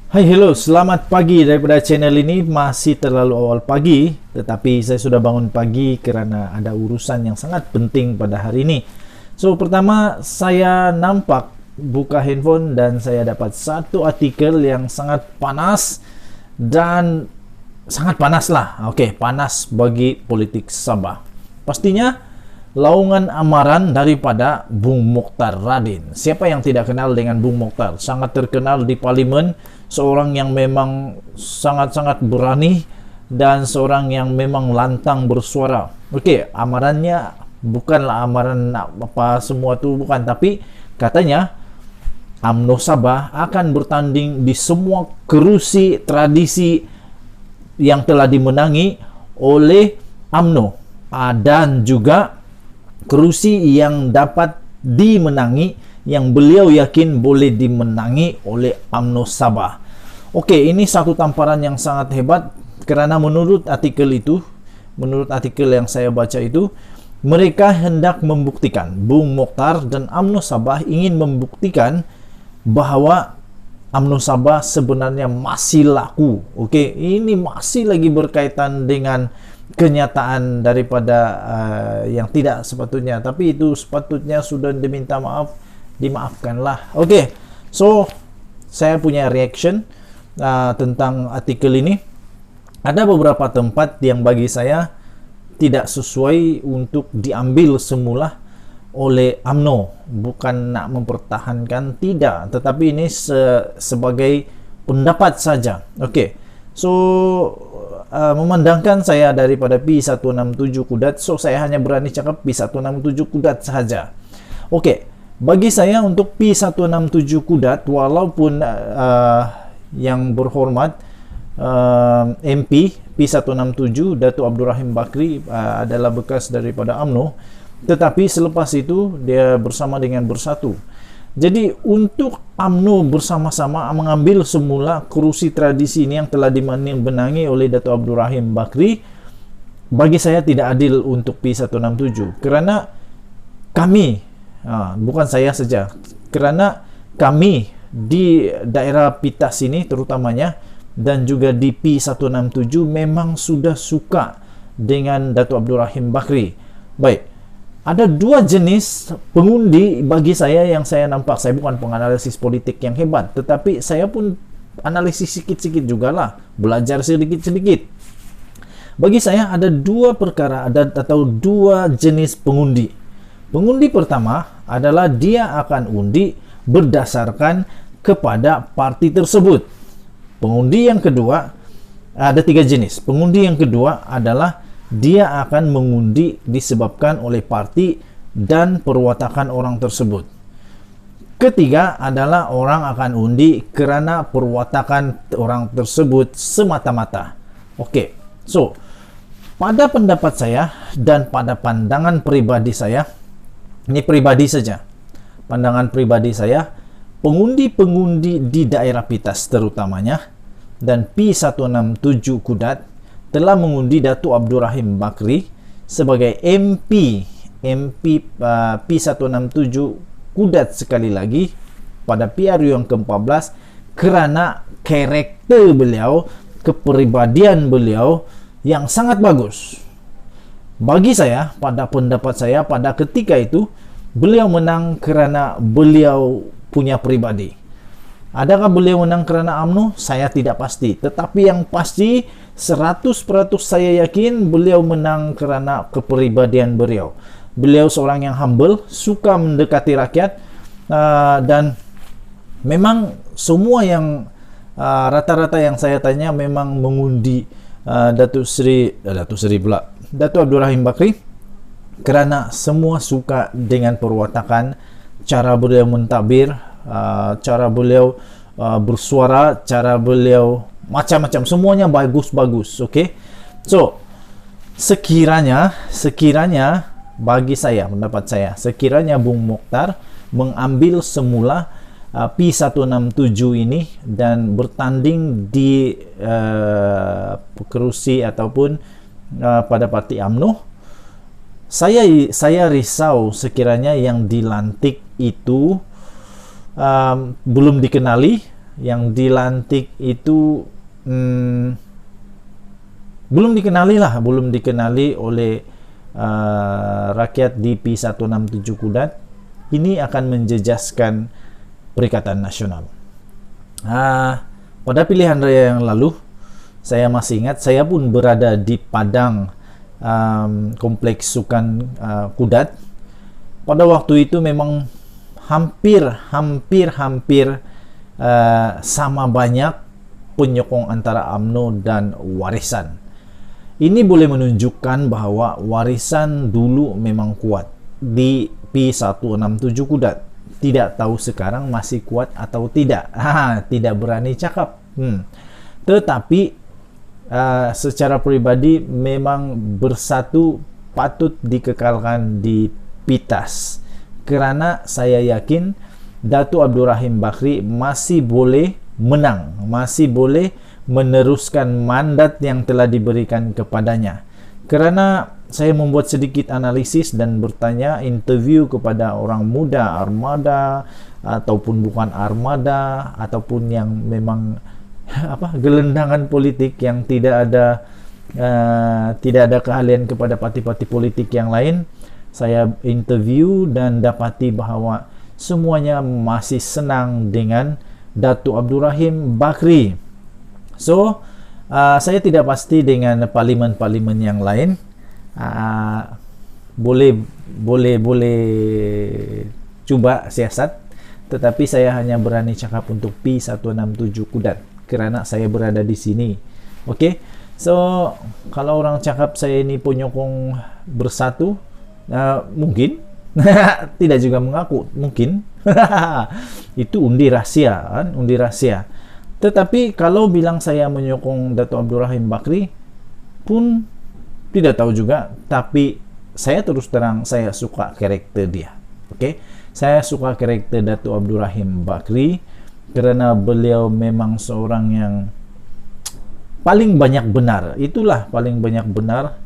Hai, hello, selamat pagi daripada channel ini. Masih terlalu awal pagi, tetapi saya sudah bangun pagi karena ada urusan yang sangat penting pada hari ini. So, pertama saya nampak buka handphone dan saya dapat satu artikel yang sangat panas dan sangat panas lah. Oke, panas bagi politik Sabah. Pastinya laungan amaran daripada Bung Mokhtar Radin. Siapa yang tidak kenal dengan Bung Mokhtar? Sangat terkenal di parlimen, seorang yang memang sangat-sangat berani dan seorang yang memang lantang bersuara. Oke, amarannya bukanlah amaran apa semua tu bukan, tapi katanya UMNO Sabah akan bertanding di semua kerusi tradisi yang telah dimenangi oleh UMNO dan juga kerusi yang dapat dimenangi, yang beliau yakin boleh dimenangi oleh UMNO Sabah. Oke, ini satu tamparan yang sangat hebat kerana menurut artikel yang saya baca itu, mereka hendak membuktikan, Bung Mokhtar dan UMNO Sabah ingin membuktikan bahawa UMNO Sabah sebenarnya masih laku. Oke, ini masih lagi berkaitan dengan kenyataan daripada yang tidak sepatutnya, tapi itu sepatutnya sudah diminta maaf, dimaafkanlah. Oke, so saya punya reaction tentang artikel ini. Ada beberapa tempat yang bagi saya tidak sesuai untuk diambil semula oleh UMNO, bukan nak mempertahankan, tidak, tetapi ini sebagai pendapat saja. Oke, so memandangkan saya daripada P167 Kudat, so saya hanya berani cakap P167 Kudat saja. Oke, bagi saya untuk P167 Kudat, walaupun yang berhormat MP P167 Datuk Abdul Rahim Bakri adalah bekas daripada UMNO, tetapi selepas itu dia bersama dengan Bersatu. Jadi untuk UMNO bersama-sama mengambil semula kerusi tradisi ini yang telah dimenangi oleh Datuk Abdul Rahim Bakri, bagi saya tidak adil untuk P167 kerana kami, bukan saya saja, kerana kami di daerah Pitas ini terutamanya dan juga di P167 memang sudah suka dengan Datuk Abdul Rahim Bakri. Baik, ada dua jenis pengundi bagi saya yang saya nampak. Saya bukan penganalisis politik yang hebat, tetapi saya pun analisis sikit-sikit jugalah, belajar sedikit-sedikit. Bagi saya ada dua perkara atau dua jenis pengundi. Pengundi pertama adalah dia akan undi berdasarkan kepada parti tersebut. Pengundi yang kedua, ada tiga jenis. Pengundi yang kedua adalah dia akan mengundi disebabkan oleh parti dan perwatakan orang tersebut. Ketiga adalah orang akan undi kerana perwatakan orang tersebut semata-mata. Oke, so pada pendapat saya dan pada pandangan pribadi saya, ini pribadi saja, pandangan pribadi saya, pengundi-pengundi di daerah Pitas terutamanya dan P167 Kudat telah mengundi Datuk Abdul Rahim Bakri sebagai MP P167 Kudat sekali lagi pada PRU yang ke-14 kerana karakter beliau, kepribadian beliau yang sangat bagus. Bagi saya, pada pendapat saya, pada ketika itu beliau menang kerana beliau punya pribadi. Adakah beliau menang kerana UMNO? Saya tidak pasti. Tetapi yang pasti 100% saya yakin beliau menang kerana kepribadian beliau. Beliau seorang yang humble, suka mendekati rakyat, dan memang semua yang rata-rata yang saya tanya memang mengundi Datuk Abdul Rahim Bakri kerana semua suka dengan perwatakan, cara beliau mentadbir, cara beliau bersuara, cara beliau macam-macam, semuanya bagus-bagus. Okey, so sekiranya bagi saya, pendapat saya, sekiranya Bung Mokhtar mengambil semula P167 ini dan bertanding di kerusi ataupun pada parti UMNO, saya risau sekiranya yang dilantik itu belum dikenali yang dilantik itu belum dikenali oleh rakyat di P167 Kudat. Ini akan menjejaskan Perikatan Nasional. Pada pilihan raya yang lalu, saya masih ingat, saya pun berada di Padang, Kompleks Sukan Kudat. Pada waktu itu memang hampir sama banyak penyokong antara UMNO dan Warisan. Ini boleh menunjukkan bahwa Warisan dulu memang kuat di P167 Kudat. Tidak tahu sekarang masih kuat atau tidak. Tidak berani cakap. Tetapi secara pribadi memang Bersatu patut dikekalkan di PITAS. Kerana saya yakin Datuk Abdul Rahim Bakri masih boleh menang, masih boleh meneruskan mandat yang telah diberikan kepadanya. Kerana saya membuat sedikit analisis dan bertanya, interview kepada orang muda armada ataupun bukan armada, ataupun yang memang gelendangan politik yang tidak ada keahlian kepada parti-parti politik yang lain. Saya interview dan dapati bahawa semuanya masih senang dengan Datuk Abdul Rahim Bakri. So, saya tidak pasti dengan parlimen-parlimen yang lain. Boleh cuba siasat, tetapi saya hanya berani cakap untuk P167 Kudat kerana saya berada di sini. Okey. So, kalau orang cakap saya ini penyokong Bersatu, mungkin tidak juga mengaku, mungkin itu undi rahsia, kan? Undi rahsia. Tetapi kalau bilang saya menyokong Datuk Abdul Rahim Bakri pun tidak tahu juga. Tapi saya terus terang, saya suka karakter dia. Okey, saya suka karakter Datuk Abdul Rahim Bakri kerana beliau memang seorang yang paling banyak benar. Itulah paling banyak benar.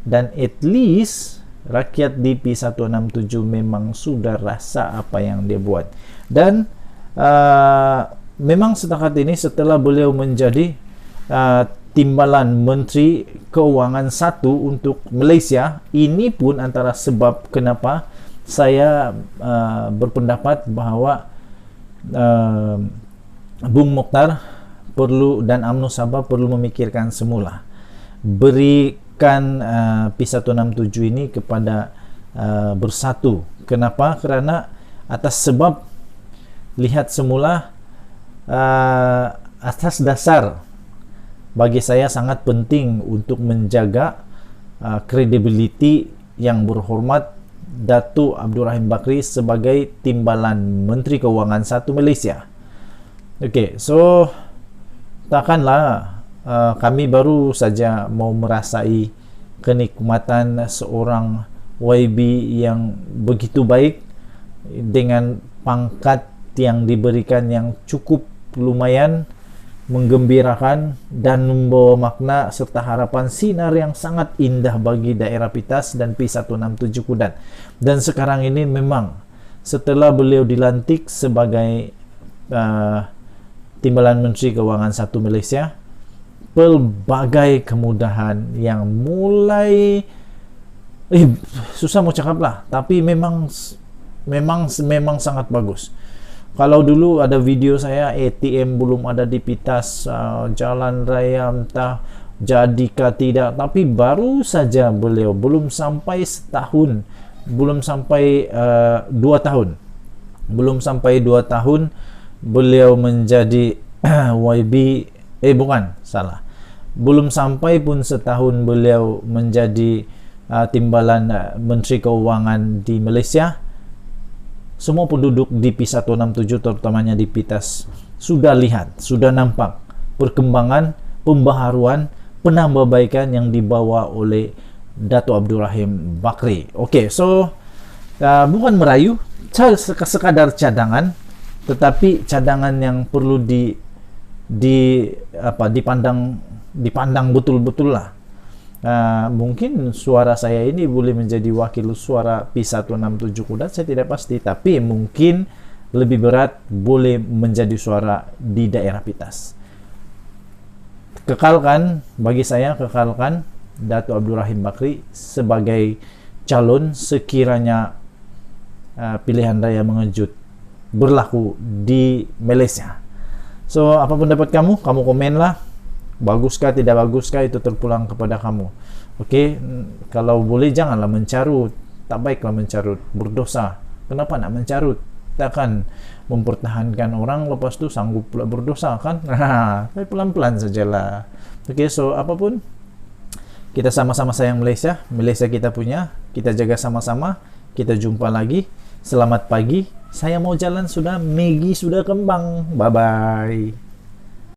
Dan at least rakyat di P167 memang sudah rasa apa yang dia buat. Dan memang setakat ini setelah beliau menjadi timbalan Menteri Keuangan 1 untuk Malaysia, ini pun antara sebab kenapa saya berpendapat bahawa Bung Mokhtar perlu dan UMNO Sabah perlu memikirkan semula berikan P167 ini kepada Bersatu. Kenapa? Kerana atas sebab lihat semula, atas dasar bagi saya sangat penting untuk menjaga kredibiliti yang berhormat Datuk Abdul Rahim Bakri sebagai timbalan Menteri Keuangan 1 Malaysia. Okey, so takkanlah kami baru saja mau merasai kenikmatan seorang YB yang begitu baik dengan pangkat yang diberikan yang cukup lumayan menggembirakan dan membawa makna serta harapan sinar yang sangat indah bagi daerah PITAS dan P167 Kudat. Dan sekarang ini memang setelah beliau dilantik sebagai timbalan Menteri Keuangan 1 Malaysia, pelbagai kemudahan yang mulai susah mau cakap lah, tapi memang sangat bagus. Kalau dulu ada video saya ATM belum ada di PITAS, jalan raya entah jadikah tidak, tapi baru saja beliau belum sampai setahun, belum sampai 2 tahun, beliau menjadi YB, belum sampai pun setahun beliau menjadi timbalan Menteri Keuangan di Malaysia. Semua penduduk di P167 terutamanya di PITAS sudah lihat, sudah nampak perkembangan, pembaharuan, penambahbaikan yang dibawa oleh Datuk Abdul Rahim Bakri. Okey, so bukan merayu, sekadar cadangan, tetapi cadangan yang perlu dipandang betul-betul lah. Mungkin suara saya ini boleh menjadi wakil suara P167 Kudat, saya tidak pasti, tapi mungkin lebih berat boleh menjadi suara di daerah Pitas. Kekalkan, bagi saya kekalkan Dato' Abdul Rahim Bakri sebagai calon sekiranya pilihan raya mengejut berlaku di Malaysia. So, apapun pendapat kamu komenlah. Baguskah, tidak baguskah, itu terpulang kepada kamu. Oke, kalau boleh janganlah mencarut. Tak baiklah mencarut, berdosa. Kenapa nak mencarut? Kita akan mempertahankan orang, lepas tu sanggup pula berdosa kan? Tapi pelan-pelan sajalah. Oke, so apapun, kita sama-sama sayang Malaysia. Malaysia kita punya, kita jaga sama-sama. Kita jumpa lagi. Selamat pagi. Saya mau jalan sudah, Maggie sudah kembang. Bye-bye.